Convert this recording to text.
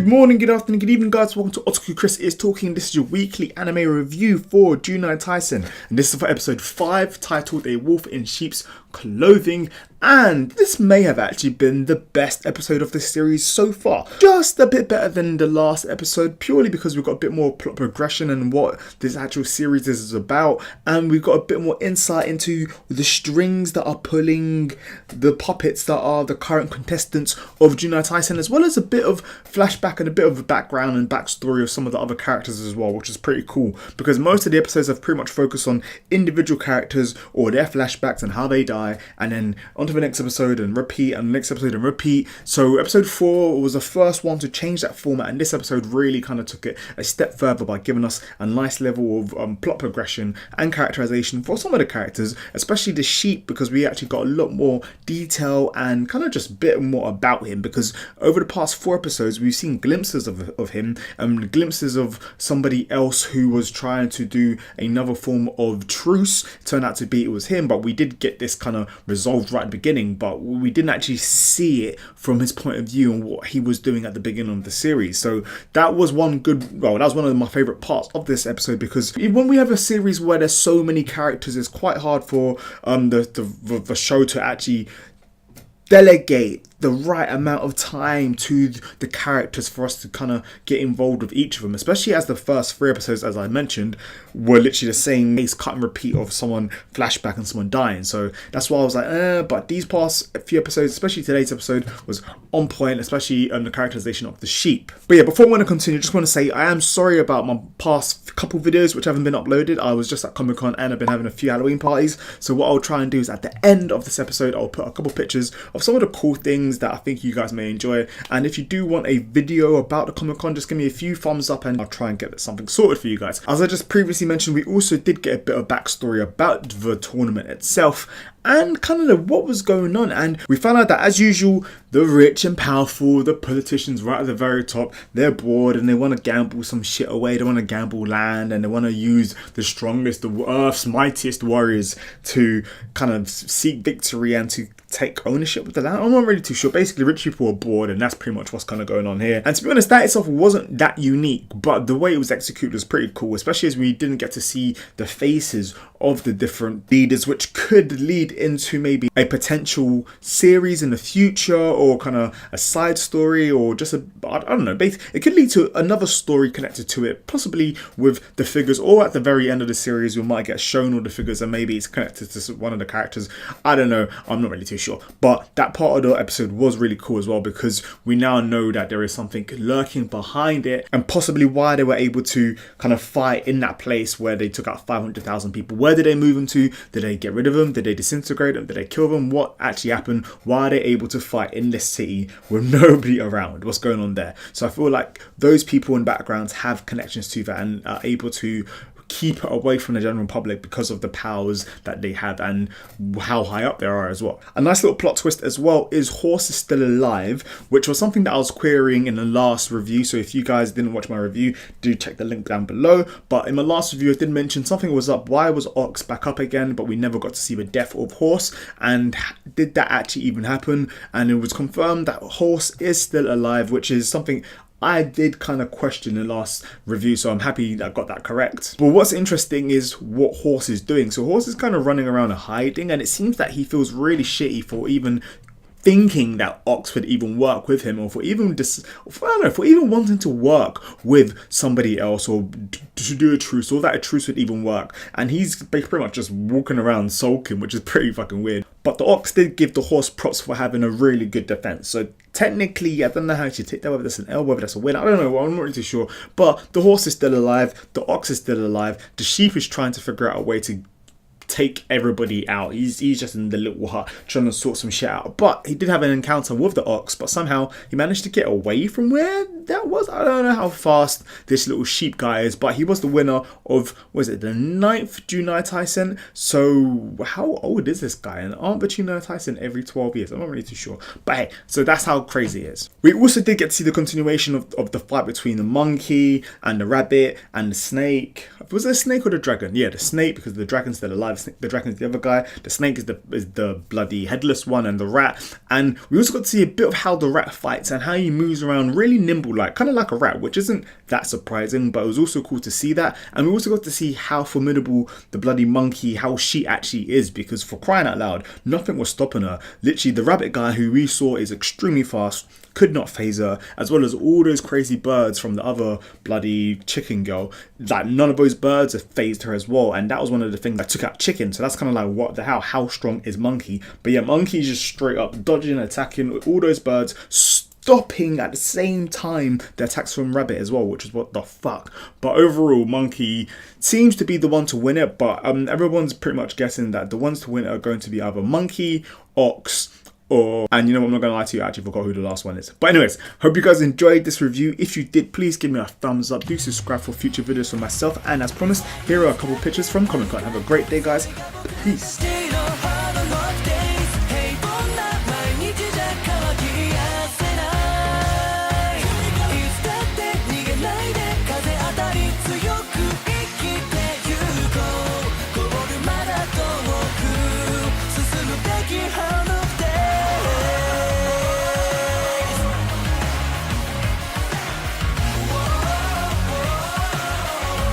morning, good afternoon, good evening guys, welcome to Otaku Chris is Talking. This is your weekly anime review for Juuni Taisen, and this is for episode 5 titled A Wolf in Sheep's Clothing. And this may have actually been the best episode of this series so far. Just a bit better than the last episode, purely because we've got a bit more plot progression and what this actual series is about. And we've got a bit more insight into the strings that are pulling the puppets that are the current contestants of Juuni Taisen, as well as a bit of flashback and a bit of a background and backstory of some of the other characters as well, which is pretty cool. Because most of the episodes have pretty much focused on individual characters or their flashbacks and how they die, and then on to the next episode and repeat, and the next episode and repeat. So episode 4 was the first one to change that format, and this episode really kind of took it a step further by giving us a nice level of plot progression and characterization for some of the characters, especially the sheep, because we actually got a lot more detail and kind of just a bit more about him, because over the past 4 episodes we've seen glimpses of him and glimpses of somebody else who was trying to do another form of truce. Turned out to be it was him, but we did get this kind of resolved right at the beginning, but we didn't actually see it from his point of view and what he was doing at the beginning of the series. So that was one good, well, that was one of my favorite parts of this episode, because when we have a series where there's so many characters, it's quite hard for the show to actually delegate the right amount of time to the characters for us to kind of get involved with each of them, especially as the first 3 episodes, as I mentioned, were literally the same case cut and repeat of someone flashback and someone dying. So that's why I was like, but these past few episodes, especially today's episode, was on point, especially the characterization of the sheep. But yeah, before I want to continue, just want to say I am sorry about my past couple videos which haven't been uploaded. I was just at Comic-Con and I've been having a few Halloween parties. So what I'll try and do is at the end of this episode, I'll put a couple pictures of some of the cool things that I think you guys may enjoy. And if you do want a video about the Comic-Con, just give me a few thumbs up and I'll try and get something sorted for you guys. As I just previously mentioned, we also did get a bit of backstory about the tournament itself and kind of what was going on, and we found out that, as usual, the rich and powerful, the politicians right at the very top, they're bored and they want to gamble some shit away. They want to gamble land and they want to use the strongest, the Earth's mightiest warriors to kind of seek victory and to take ownership of the land. I'm not really too sure. Basically, rich people are bored, and that's pretty much what's kind of going on here. And to be honest, that itself wasn't that unique, but the way it was executed was pretty cool, especially as we didn't get to see the faces of the different leaders, which could lead into maybe a potential series in the future, or kind of a side story, or just a, I don't know, it could lead to another story connected to it, possibly with the figures, or at the very end of the series we might get shown all the figures and maybe it's connected to one of the characters. I don't know, I'm not really too sure, but that part of the episode was really cool as well, because we now know that there is something lurking behind it, and possibly why they were able to kind of fight in that place where they took out 500,000 people. Where did they move them to? Did they get rid of them? Did they disintegrate them? Did they kill them? What actually happened? Why are they able to fight in this city with nobody around? What's going on there? So I feel like those people in backgrounds have connections to that and are able to keep it away from the general public because of the powers that they have and how high up they are as well. A nice little plot twist as well is Horse is still alive, which was something that I was querying in the last review. So if you guys didn't watch my review, do check the link down below. But in my last review, I did mention something was up. Why was Ox back up again? But we never got to see the death of Horse. And did that actually even happen? And it was confirmed that Horse is still alive, which is something I did kind of question in the last review, so I'm happy that I got that correct. But what's interesting is what Horse is doing. So Horse is kind of running around and hiding, and it seems that he feels really shitty for even thinking that Ox would even work with him, or for even for even wanting to work with somebody else, or to do a truce, or that a truce would even work. And he's pretty much just walking around sulking, which is pretty fucking weird. But the Ox did give the Horse props for having a really good defense. So technically, I don't know how you take that, whether that's an L, whether that's a win, I don't know, I'm not really too sure. But the Horse is still alive, the Ox is still alive, the sheep is trying to figure out a way to take everybody out. He's just in the little hut trying to sort some shit out. But he did have an encounter with the Ox, but somehow he managed to get away from where that was. I don't know how fast this little sheep guy is, but he was the winner of, was it the 9th Juuni Taisen? So how old is this guy? And aren't the Juuni Taisen every 12 years? I'm not really too sure. But hey, so that's how crazy it is. We also did get to see the continuation of the fight between the monkey and the rabbit and the snake. Was it a snake or the dragon? Yeah, the snake, because the dragon's still alive. The dragon is the other guy. The snake is the bloody headless one, and the rat. And we also got to see a bit of how the rat fights and how he moves around really nimble like kind of like a rat, which isn't that surprising, but it was also cool to see that. And we also got to see how formidable the bloody monkey, how she actually is, because for crying out loud, nothing was stopping her. Literally, the rabbit guy who we saw is extremely fast, could not phase her, as well as all those crazy birds from the other bloody chicken girl. Like, none of those birds have phased her as well, and that was one of the things that took out chicken. So that's kind of like, what the hell, how strong is monkey? But yeah, monkey's just straight up dodging, attacking all those birds, stopping at the same time the attacks from rabbit as well, which is what the fuck. But overall, monkey seems to be the one to win it, but everyone's pretty much guessing that the ones to win it are going to be either monkey, ox, and you know what, I'm not gonna lie to you, I actually forgot who the last one is. But anyways, hope you guys enjoyed this review. If you did, please give me a thumbs up. Do subscribe for future videos from myself, and as promised, here are a couple pictures from Comic-Con. Have a great day, guys. Peace.